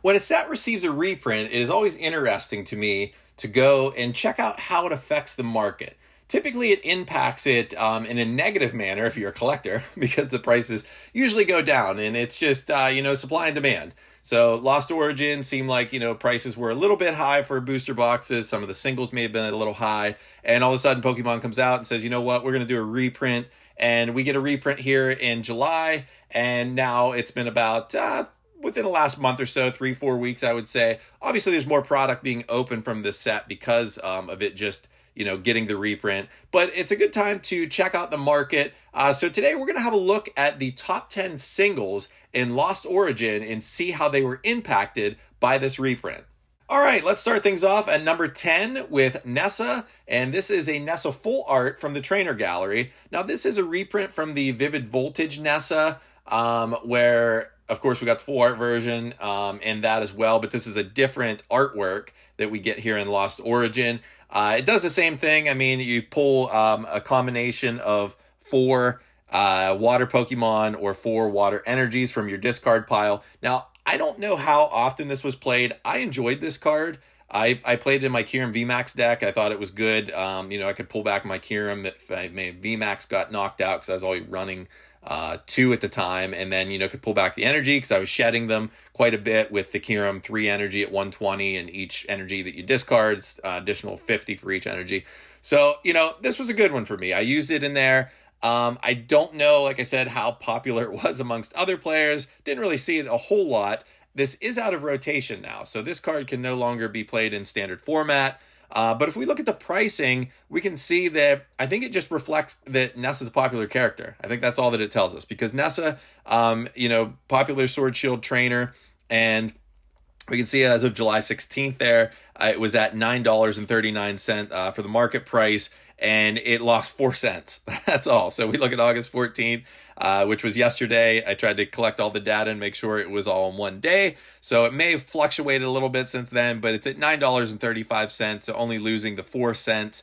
When a set receives a reprint, it is always interesting to me to go and check out how it affects the market. Typically, it impacts it in a negative manner if you're a collector, because the prices usually go down, and it's just supply and demand. So Lost Origin seemed like prices were a little bit high for booster boxes. Some of the singles may have been a little high, and all of a sudden Pokemon comes out and says, you know what, we're going to do a reprint, and we get a reprint here in July, and now it's been about within the last month or so, 3-4 weeks, I would say. Obviously, there's more product being open from this set because of it just getting the reprint. But it's a good time to check out the market. So today we're going to have a look at the top 10 singles in Lost Origin and see how they were impacted by this reprint. All right, let's start things off at number 10 with Nessa, and this is a Nessa full art from the Trainer Gallery. Now, this is a reprint from the Vivid Voltage Nessa, where, of course, we got the full art version and that as well, but this is a different artwork that we get here in Lost Origin. It does the same thing. I mean, you pull a combination of 4 water Pokemon or 4 water energies from your discard pile. Now, I don't know how often this was played. I enjoyed this card. I played it in my Kyurem VMAX deck. I thought it was good. I could pull back my Kyurem if my VMAX got knocked out because I was already running 2 at the time, and then could pull back the energy because I was shedding them quite a bit with the Kyurem 3 energy at 120, and each energy that you discard additional 50 for each energy. So this was a good one for me. I used it in there. I don't know, like I said, how popular it was amongst other players. Didn't really see it a whole lot. This is out of rotation now, so this card can no longer be played in standard format. But if we look at the pricing, we can see that I think it just reflects that Nessa's a popular character. I think that's all that it tells us, because Nessa, popular Sword Shield trainer, and we can see as of July 16th there, it was at $9.39 for the market price, and it lost 4 cents. That's all. So we look at August 14th, which was yesterday. I tried to collect all the data and make sure it was all in one day. So it may have fluctuated a little bit since then, but it's at $9.35, so only losing the 4 cents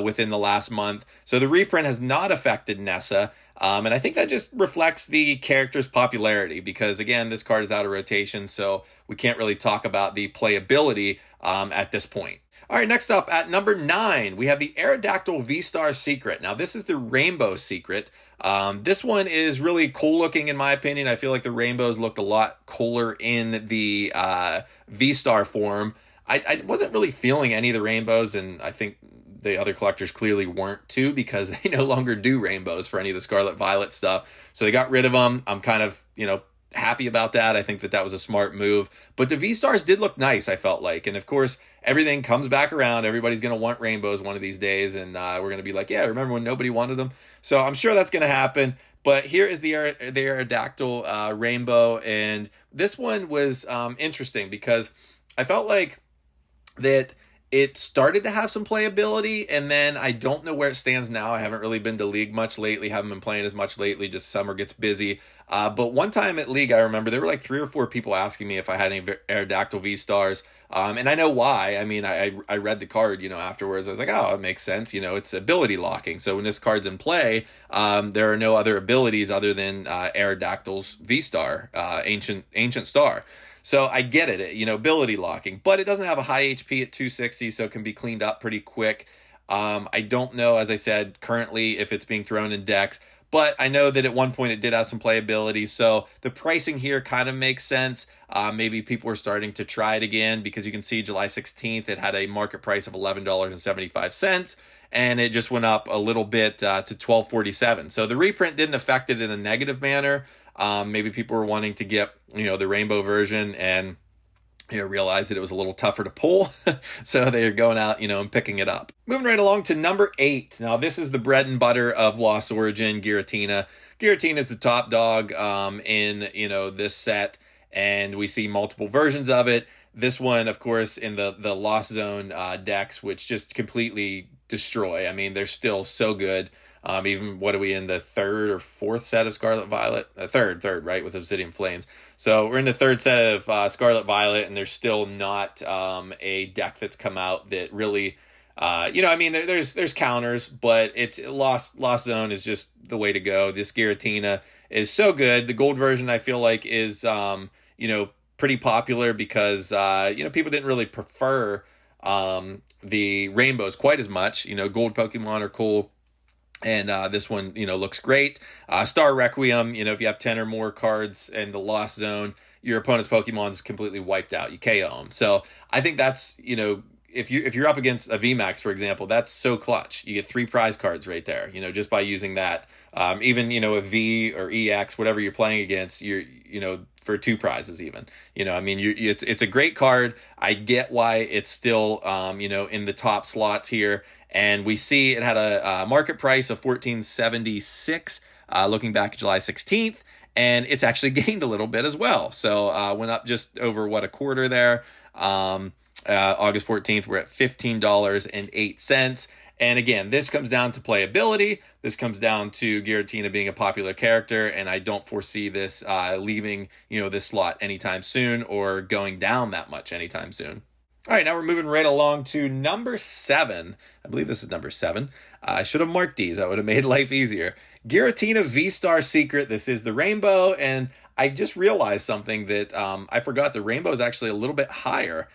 within the last month. So the reprint has not affected Nessa. And I think that just reflects the character's popularity because, again, this card is out of rotation, so we can't really talk about the playability at this point. All right, next up at number 9, we have the Aerodactyl V-Star Secret. Now, this is the Rainbow Secret. This one is really cool looking, in my opinion. I feel like the rainbows looked a lot cooler in the V-Star form. I wasn't really feeling any of the rainbows, and I think the other collectors clearly weren't too, because they no longer do rainbows for any of the Scarlet Violet stuff. So they got rid of them. I'm kind of, happy about that. I think that was a smart move. But the V-Stars did look nice, I felt like. And of course, everything comes back around. Everybody's going to want rainbows one of these days. And we're going to be like, yeah, remember when nobody wanted them? So I'm sure that's going to happen. But here is the Aerodactyl rainbow. And this one was interesting because I felt like that it started to have some playability, and then I don't know where it stands now. I haven't really been to League much lately, haven't been playing as much lately, just summer gets busy. But one time at League, I remember there were like 3 or 4 people asking me if I had any Aerodactyl V-Stars, and I know why. I mean, I read the card, afterwards. I was like, oh, it makes sense. It's ability locking. So when this card's in play, there are no other abilities other than Aerodactyl's V-Star, Ancient Star. So I get it, ability locking, but it doesn't have a high HP at 260, so it can be cleaned up pretty quick. I don't know, as I said, currently if it's being thrown in decks, but I know that at one point it did have some playability, so the pricing here kind of makes sense. Maybe people are starting to try it again because you can see July 16th, it had a market price of $11.75, and it just went up a little bit to $12.47. So the reprint didn't affect it in a negative manner. Maybe people were wanting to get, the rainbow version and, realized that it was a little tougher to pull. So they're going out, and picking it up. Moving right along to number 8. Now, this is the bread and butter of Lost Origin, Giratina. Giratina is the top dog in, this set, and we see multiple versions of it. This one, of course, in the Lost Zone decks, which just completely destroy. I mean, they're still so good. Even, what are we in, the 3rd or 4th set of Scarlet Violet? Third, right, with Obsidian Flames. So we're in the 3rd set of Scarlet Violet, and there's still not a deck that's come out that really, there's counters, but it's Lost Zone is just the way to go. This Giratina is so good. The gold version, I feel like, is, pretty popular because people didn't really prefer the rainbows quite as much. Gold Pokemon are cool. And this one, looks great. Star Requiem, if you have 10 or more cards in the Lost Zone, your opponent's Pokemon's completely wiped out. You KO them. So I think that's, if you're up against a VMAX, for example, that's so clutch. You get 3 prize cards right there, just by using that. Even, a V or EX, whatever you're playing against, for 2 prizes even. It's a great card. I get why it's still, in the top slots here. And we see it had a market price of $14.76 looking back at July 16th. And it's actually gained a little bit as well. So went up just over, a quarter there. August 14th, we're at $15.08. And again, this comes down to playability. This comes down to Giratina being a popular character. And I don't foresee this leaving, this slot anytime soon or going down that much anytime soon. All right, now we're moving right along to number 7. I believe this is number 7. I should have marked these. I would have made life easier. Giratina V-Star Secret. This is the rainbow. And I just realized something that I forgot. The rainbow is actually a little bit higher.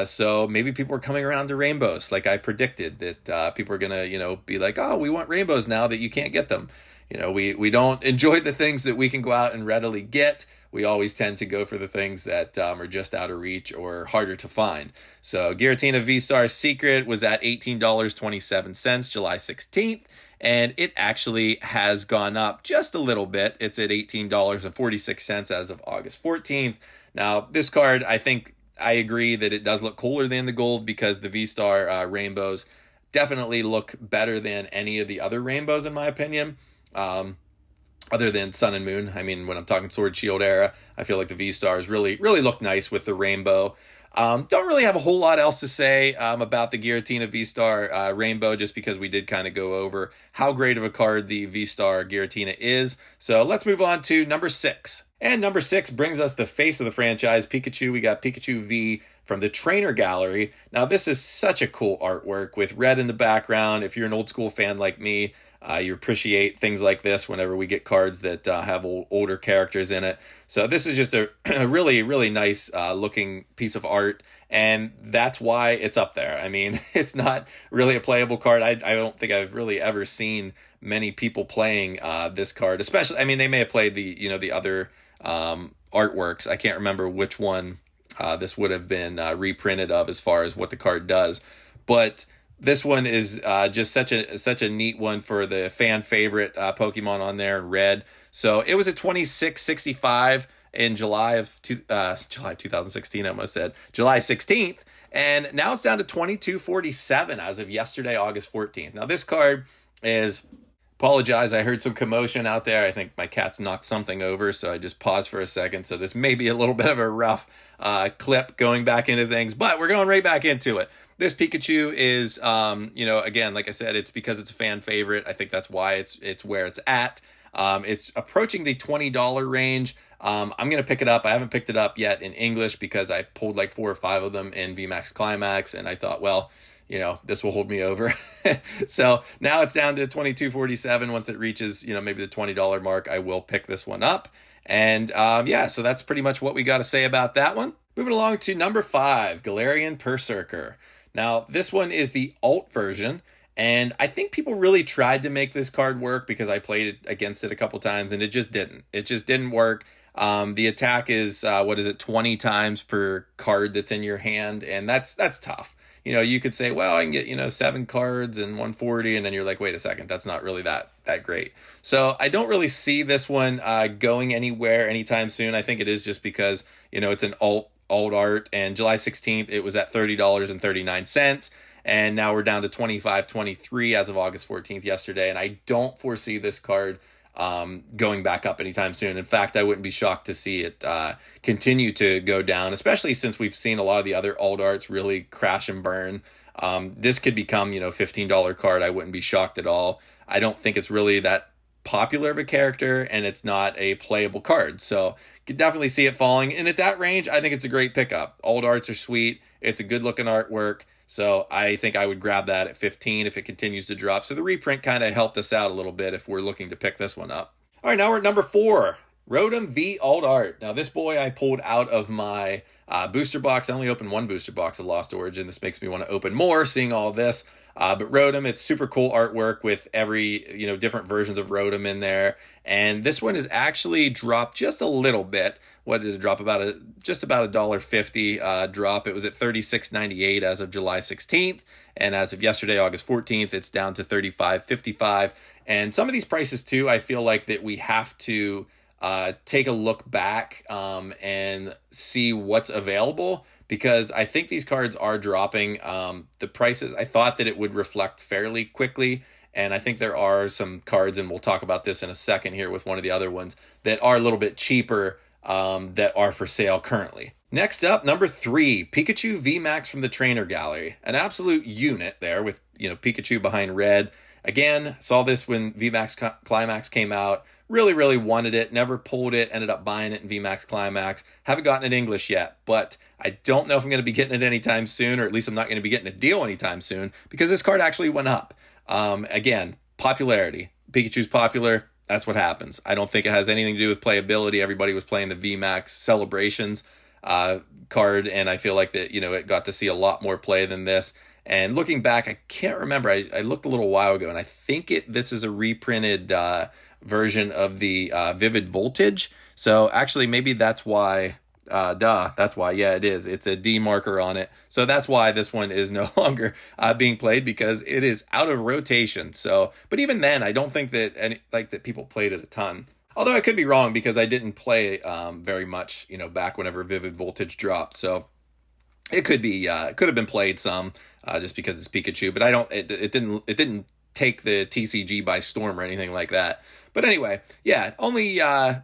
So maybe people are coming around to rainbows like I predicted that people are going to, be like, oh, we want rainbows now that you can't get them. We don't enjoy the things that we can go out and readily get. We always tend to go for the things that are just out of reach or harder to find. So Giratina V-Star Secret was at $18.27 July 16th. And it actually has gone up just a little bit. It's at $18.46 as of August 14th. Now, this card, I think I agree that it does look cooler than the gold because the V-Star rainbows definitely look better than any of the other rainbows, in my opinion. Other than Sun and Moon. I mean, when I'm talking Sword Shield era, I feel like the V-Stars really look nice with the rainbow. Don't really have a whole lot else to say about the Giratina V-Star rainbow, just because we did kind of go over how great of a card the V-Star Giratina is. So let's move on to number 6. And number 6 brings us the face of the franchise, Pikachu. We got Pikachu V from the Trainer Gallery. Now, this is such a cool artwork with red in the background. If you're an old school fan like me, you appreciate things like this whenever we get cards that have older characters in it. So this is just a really nice looking piece of art, and that's why it's up there. I mean, it's not really a playable card. I don't think I've really ever seen many people playing this card, especially, I mean, they may have played the other artworks. I can't remember which one this would have been reprinted of as far as what the card does, but this one is just such a neat one for the fan favorite Pokemon on there in red. So it was at $26.65 in July 2016. I almost said July 16th, and now it's down to $22.47 as of yesterday, August 14th. Now this card is. Apologize, I heard some commotion out there. I think my cat's knocked something over, so I just paused for a second. So this may be a little bit of a rough clip going back into things, but we're going right back into it. This Pikachu is, again, like I said, it's because it's a fan favorite. I think that's why it's where it's at. It's approaching the $20 range. I'm going to pick it up. I haven't picked it up yet in English because I pulled like 4 or 5 of them in VMAX Climax, and I thought, well, this will hold me over. So now it's down to $22.47. Once it reaches, maybe the $20 mark, I will pick this one up. And so that's pretty much what we got to say about that one. Moving along to number 5, Galarian Berserker. Now, this one is the alt version. And I think people really tried to make this card work because I played it against it a couple times and it just didn't. It just didn't work. The attack is, 20 times per card that's in your hand. And that's tough. You could say, well, I can get, 7 cards and 140. And then you're like, wait a second, that's not really that great. So I don't really see this one going anywhere anytime soon. I think it is just because, it's an alt art. And July 16th, it was at $30.39. And now we're down to $25.23 as of August 14th yesterday. And I don't foresee this card going back up anytime soon. In fact, I wouldn't be shocked to see it continue to go down, especially since we've seen a lot of the other alt arts really crash and burn. This could become, $15 card. I wouldn't be shocked at all. I don't think it's really that popular of a character, and it's not a playable card. So you could definitely see it falling. And at that range, I think it's a great pickup. Alt arts are sweet. It's a good looking artwork. So I think I would grab that at 15 if it continues to drop. So the reprint kind of helped us out a little bit if we're looking to pick this one up. All right, now we're at number 4. Rotom V Alt Art. Now, this boy I pulled out of my booster box. I only opened one booster box of Lost Origin. This makes me want to open more, seeing all this. But Rotom, it's super cool artwork with every, different versions of Rotom in there. And this one is actually dropped just a little bit. What did it drop? Just about $1.50 drop. It was at $36.98 as of July 16th. And as of yesterday, August 14th, it's down to $35.55. And some of these prices too, I feel like that we have to take a look back and see what's available, because I think these cards are dropping. The prices, I thought that it would reflect fairly quickly, and I think there are some cards, and we'll talk about this in a second here with one of the other ones, that are a little bit cheaper that are for sale currently. Next up, number 3, Pikachu VMAX from the Trainer Gallery. An absolute unit there with, Pikachu behind red. Again, saw this when VMAX Climax came out. Really, really wanted it. Never pulled it. Ended up buying it in VMAX Climax. Haven't gotten it English yet, but I don't know if I'm going to be getting it anytime soon, or at least I'm not going to be getting a deal anytime soon, because this card actually went up. Again, popularity. Pikachu's popular. That's what happens. I don't think it has anything to do with playability. Everybody was playing the VMAX Celebrations card, and I feel like that, it got to see a lot more play than this. And looking back, I can't remember. I looked a little while ago, and I think this is a reprinted version of the Vivid Voltage. So actually, maybe that's why. That's why. Yeah, it is. It's a D marker on it. So that's why this one is no longer being played, because it is out of rotation. So, but even then, I don't think that that people played it a ton. Although I could be wrong, because I didn't play very much, back whenever Vivid Voltage dropped. So it could be, it could have been played some, just because it's Pikachu. But it didn't take the TCG by storm or anything like that. But anyway, yeah, only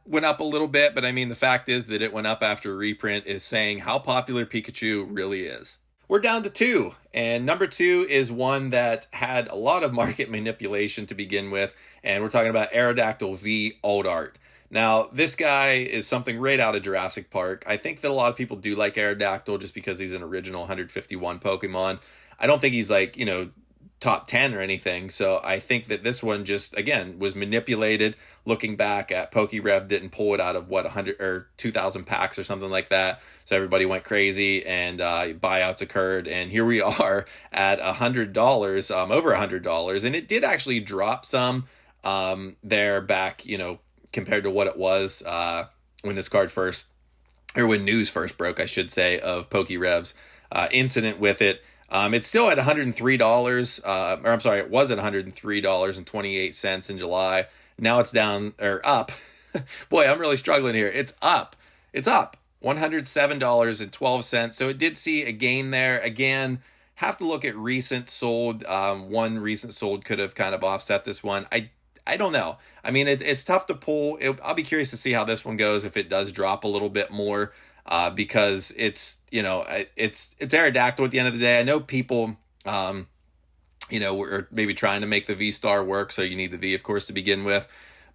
went up a little bit. But I mean, the fact is that it went up after a reprint is saying how popular Pikachu really is. We're down to 2, and number 2 is one that had a lot of market manipulation to begin with, and we're talking about Aerodactyl V Alt Art. Now, this guy is something right out of Jurassic Park. I think that a lot of people do like Aerodactyl just because he's an original 151 Pokemon. I don't think he's like, top 10 or anything. So I think that this one just, again, was manipulated. Looking back at PokeRev, didn't pull it out of 100 or 2,000 packs or something like that. So everybody went crazy, and buyouts occurred. And here we are at $100, over $100. And it did actually drop some there back, compared to what it was when this card first, or when news first broke, I should say, of PokeRev's incident with it. It's still at $103, or I'm sorry, it was at $103.28 in July. Now it's down, or up. Boy, I'm really struggling here. It's up. It's up. $107.12. So it did see a gain there. Again, have to look at recent sold. One recent sold could have kind of offset this one. I don't know. I mean, it's tough to pull. I'll be curious to see how this one goes if it does drop a little bit more. Because it's Aerodactyl at the end of the day. I know people, were maybe trying to make the V-Star work, so you need the V, of course, to begin with.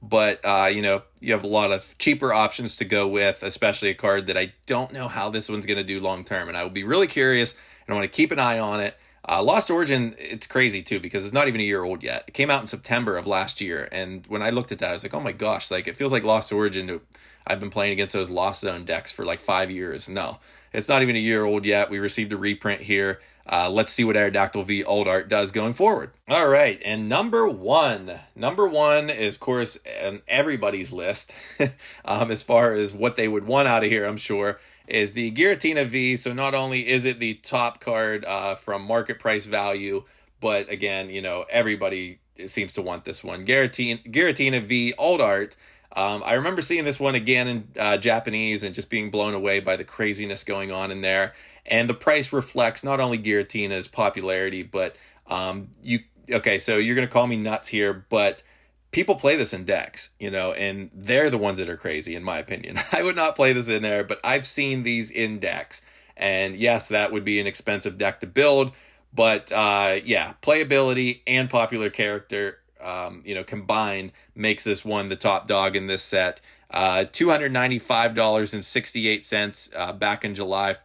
But, you have a lot of cheaper options to go with, especially a card that I don't know how this one's going to do long-term. And I will be really curious, and I want to keep an eye on it. Lost Origin, it's crazy, too, because it's not even a year old yet. It came out in September of last year. And when I looked at that, I was like, oh, my gosh, it feels like Lost Origin. I've been playing against those Lost Zone decks for 5 years. No, it's not even a year old yet. We received a reprint here. Let's see what Aerodactyl V Alt Art does going forward. All right, and number one is, of course, on everybody's list, as far as what they would want out of here, I'm sure, is the Giratina V. So not only is it the top card from market price value, but again, everybody seems to want this one. Giratina V Alt Art. I remember seeing this one again in Japanese and just being blown away by the craziness going on in there. And the price reflects not only Giratina's popularity, but so you're going to call me nuts here, but people play this in decks, and they're the ones that are crazy, in my opinion. I would not play this in there, but I've seen these in decks. And yes, that would be an expensive deck to build, but playability and popular character combined makes this one the top dog in this set. $295.68 back in July,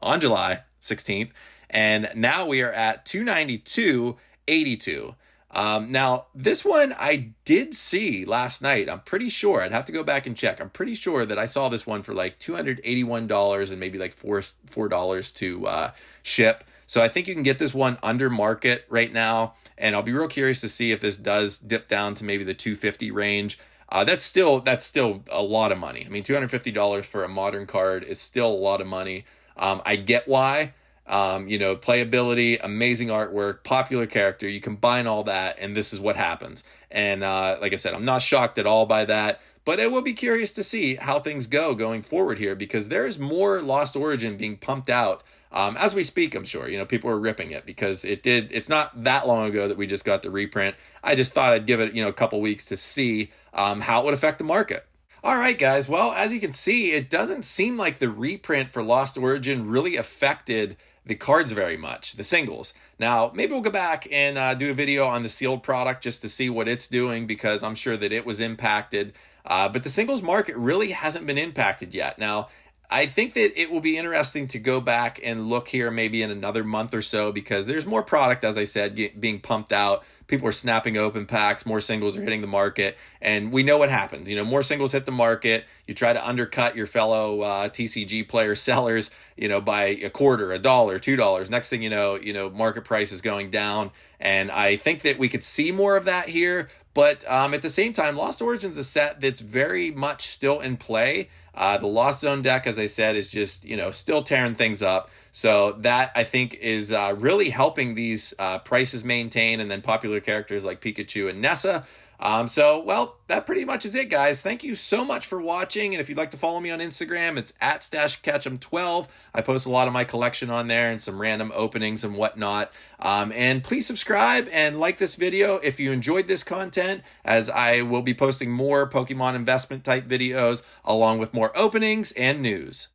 on July 16th. And now we are at $292.82. Now, this one I did see last night. I'm pretty sure. I'd have to go back and check. I'm pretty sure that I saw this one for like $281 and maybe like $4 to ship. So I think you can get this one under market right now. And I'll be real curious to see if this does dip down to maybe the 250 range. That's still a lot of money. I mean, $250 for a modern card is still a lot of money. I get why. Playability, amazing artwork, popular character. You combine all that, and this is what happens. And like I said, I'm not shocked at all by that. But I will be curious to see how things go going forward here, because there's more Lost Origin being pumped out as we speak. I'm sure people are ripping it because it's not that long ago that we just got the reprint. I just thought I'd give it a couple weeks to see how it would affect the market. All right, guys. Well, as you can see, it doesn't seem like the reprint for Lost Origin really affected the cards very much, the singles. Now, maybe we'll go back and do a video on the sealed product just to see what it's doing, because I'm sure that it was impacted. But the singles market really hasn't been impacted yet. Now, I think that it will be interesting to go back and look here maybe in another month or so, because there's more product, as I said, being pumped out. People are snapping open packs, more singles are hitting the market, and we know what happens. More singles hit the market. You try to undercut your fellow TCG player sellers, by a quarter, $1, $2. Next thing you know, market price is going down. And I think that we could see more of that here. But at the same time, Lost Origins is a set that's very much still in play. The Lost Zone deck, as I said, is just, still tearing things up. So that, I think, is really helping these prices maintain, and then popular characters like Pikachu and Nessa. Well, that pretty much is it, guys. Thank you so much for watching. And if you'd like to follow me on Instagram, it's at StashCatch'em12. I post a lot of my collection on there and some random openings and whatnot. And please subscribe and like this video if you enjoyed this content, as I will be posting more Pokemon investment type videos along with more openings and news.